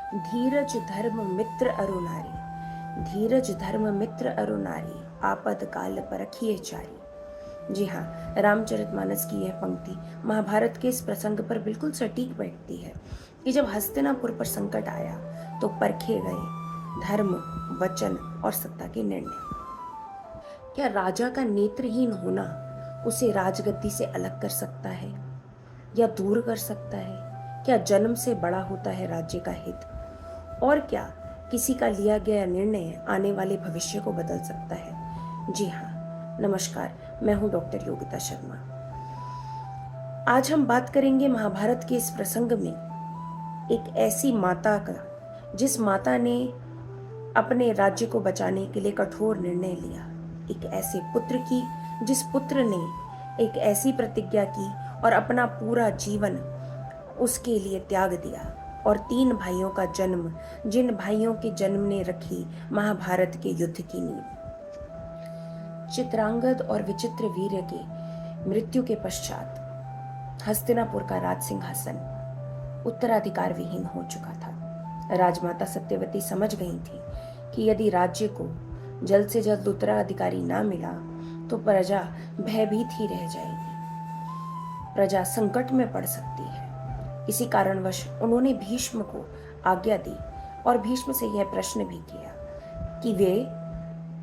धीरज धर्म मित्र अरु नारी, धीरज धर्म मित्र अरु नारी, आपद काल परखिए चारी। जी हाँ, रामचरितमानस की यह पंक्ति महाभारत के इस प्रसंग पर बिल्कुल सटीक बैठती है कि जब हस्तिनापुर पर संकट आया तो परखे गए धर्म, वचन और सत्ता के निर्णय। क्या राजा का नेत्रहीन होना उसे राजगद्दी से अलग कर सकता है या दूर कर सकता है? क्या जन्म से बड़ा होता है राज्य का हित? और क्या किसी का लिया गया निर्णय आने वाले भविष्य को बदल सकता है? जी हाँ, नमस्कार, मैं हूं डॉक्टर योगिता शर्मा। आज हम बात करेंगे महाभारत के इस प्रसंग में एक ऐसी माता का, जिस माता ने अपने राज्य को बचाने के लिए कठोर निर्णय लिया, एक ऐसे पुत्र की जिस पुत्र ने एक ऐसी प्रतिज्ञा की और अपना पूरा जीवन उसके लिए त्याग दिया, और 3 भाइयों का जन्म, जिन भाइयों के जन्म ने रखी महाभारत के युद्ध की नींव। चित्रांगद और विचित्र वीर्य के मृत्यु के पश्चात हस्तिनापुर का राज सिंहासन उत्तराधिकार विहीन हो चुका था। राजमाता सत्यवती समझ गई थी कि यदि राज्य को जल्द से जल्द उत्तराधिकारी ना मिला तो प्रजा भयभीत ही रह जाएगी, प्रजा संकट में पड़ सकती है। इसी कारणवश उन्होंने भीष्म को आज्ञा दी और भीष्म से यह प्रश्न भी किया कि वे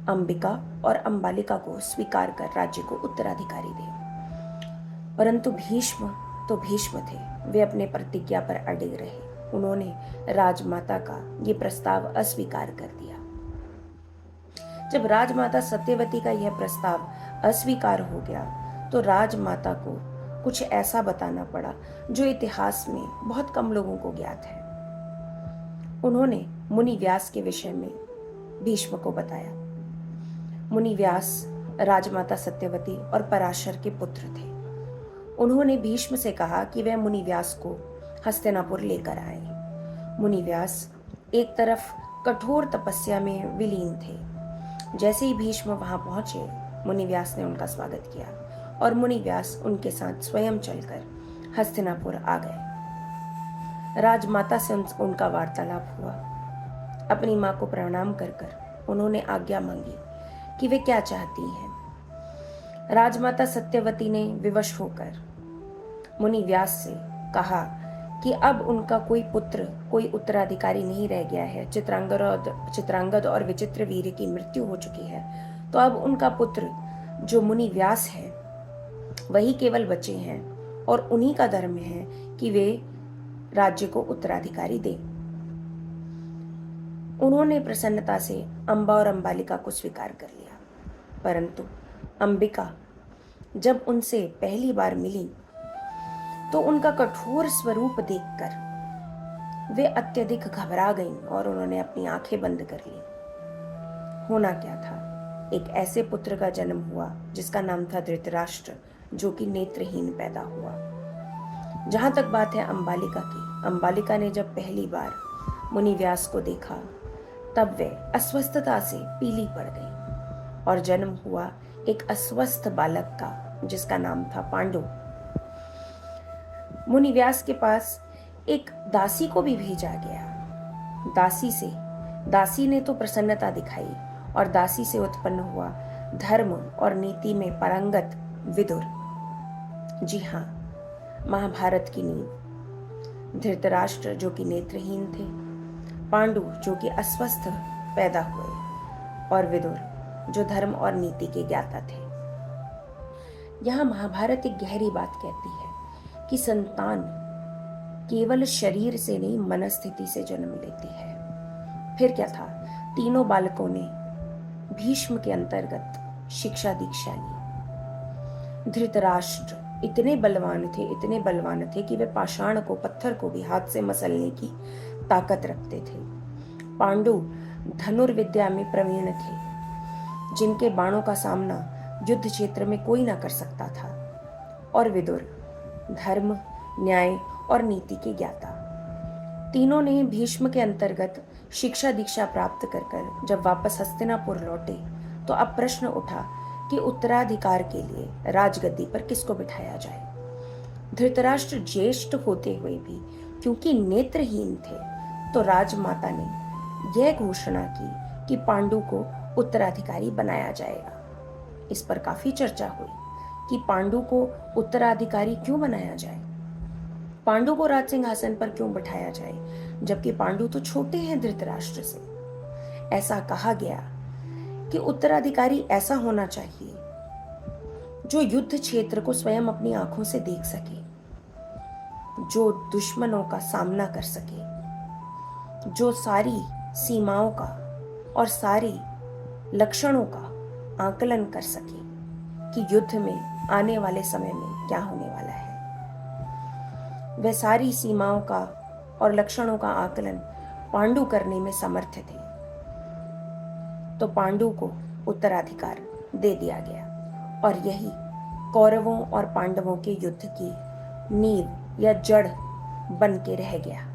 अंबिका और अंबालिका को स्वीकार कर राज्य को उत्तराधिकारी दें। परंतु भीष्म तो भीष्म थे, वे अपने प्रतिज्ञा पर अड़े रहे। उन्होंने राजमाता का ये प्रस्ताव अस्वीकार कर दिया। जब राजमाता सत्यवती का यह प्रस्ताव अस्वीकार हो गया तो राजमाता को कुछ ऐसा बताना पड़ा जो इतिहास में बहुत कम लोगों को ज्ञात है। उन्होंने मुनि व्यास के विषय में भीष्म को बताया। मुनि व्यास राजमाता सत्यवती और पराशर के पुत्र थे। उन्होंने भीष्म से कहा कि वह मुनि व्यास को हस्तिनापुर लेकर आए। मुनि व्यास एक तरफ कठोर तपस्या में विलीन थे। जैसे ही भीष्म वहां पहुंचे, मुनि व्यास ने उनका स्वागत किया और मुनि व्यास उनके साथ स्वयं चलकर हस्तिनापुर आ गए। राजमाता से उनका वार्तालाप हुआ। अपनी मां को प्रणाम कर कर उन्होंने आज्ञा मांगी कि वे क्या चाहती हैं। राजमाता सत्यवती ने विवश होकर मुनि व्यास से कहा कि अब उनका कोई पुत्र, कोई उत्तराधिकारी नहीं रह गया है। चित्रांगद और विचित्र वीर्य की मृत्यु हो चुकी है, तो अब उनका पुत्र जो मुनि व्यास है वही केवल बचे हैं और उन्हीं का धर्म है कि वे राज्य को उत्तराधिकारी दें। उन्होंने प्रसन्नता से अंबा और अंबालिका को स्वीकार कर लिया। परंतु अंबिका जब उनसे पहली बार मिली तो उनका कठोर स्वरूप देखकर वे अत्यधिक घबरा गईं और उन्होंने अपनी आंखें बंद कर ली। होना क्या था? एक ऐसे पुत्र का जन्म हुआ जिसका नाम था धृतराष्ट्र, जो कि नेत्रहीन पैदा हुआ। जहां तक बात है अंबालिका की, अंबालिका ने जब पहली बार मुनि व्यास को देखा तब वे अस्वस्थता से पीली पड़ गई और जन्म हुआ एक अस्वस्थ बालक का, जिसका नाम था पांडु। मुनि व्यास के पास एक दासी को भी भेजा गया। दासी ने तो प्रसन्नता दिखाई और दासी से उत्पन्न हुआ धर्म और नीति में पारंगत विदुर। जी हाँ, महाभारत की नींव। धृतराष्ट्र जो कि नेत्रहीन थे, पांडु जो कि अस्वस्थ पैदा हुए, और विदुर जो धर्म और नीति के ज्ञाता थे। यहां महाभारत एक गहरी बात कहती है कि संतान केवल शरीर से नहीं, मनस्थिति से जन्म लेती है। फिर क्या था? तीनों बालकों ने भीष्म के अंतर्गत शिक्षा दीक्षा ली। धृतराष्ट्र इतने बलवान थे कि वे पाषाण को, पत्थर को भी हाथ से मसलने की ताकत रखते थे। पांडु धनुर्विद्या में प्रवीण थे, जिनके बाणों का सामना युद्ध क्षेत्र में कोई ना कर सकता था। और विदुर धर्म, न्याय और नीति के ज्ञाता। तीनों ने भीष्म के अंतर्गत शिक्षा दीक्षा प्राप्त कर जब वापस हस्तिनापुर लौटे तो अब प्रश्न उठा कि उत्तराधिकार के लिए राजगद्दी पर किसको बिठाया जाए। धृतराष्ट्र ज्येष्ठ होते हुए भी क्योंकि नेत्रहीन थे, तो राजमाता ने यह घोषणा की कि पांडु को उत्तराधिकारी बनाया जाएगा। इस पर काफी चर्चा हुई कि पांडु को उत्तराधिकारी क्यों बनाया जाए, पांडु को राज सिंहासन पर क्यों बिठाया जाए, जबकि पांडु तो छोटे हैं धृतराष्ट्र से। ऐसा कहा गया कि उत्तराधिकारी ऐसा होना चाहिए जो युद्ध क्षेत्र को स्वयं अपनी आंखों से देख सके, जो दुश्मनों का सामना कर सके, जो सारी सीमाओं का और सारी लक्षणों का आकलन कर सके कि युद्ध में आने वाले समय में क्या होने वाला है। वह सारी सीमाओं का और लक्षणों का आकलन पांडु करने में समर्थ थे। तो पांडु को उत्तराधिकार दे दिया गया और यही कौरवों और पांडवों के युद्ध की नींव या जड़ बन के रह गया।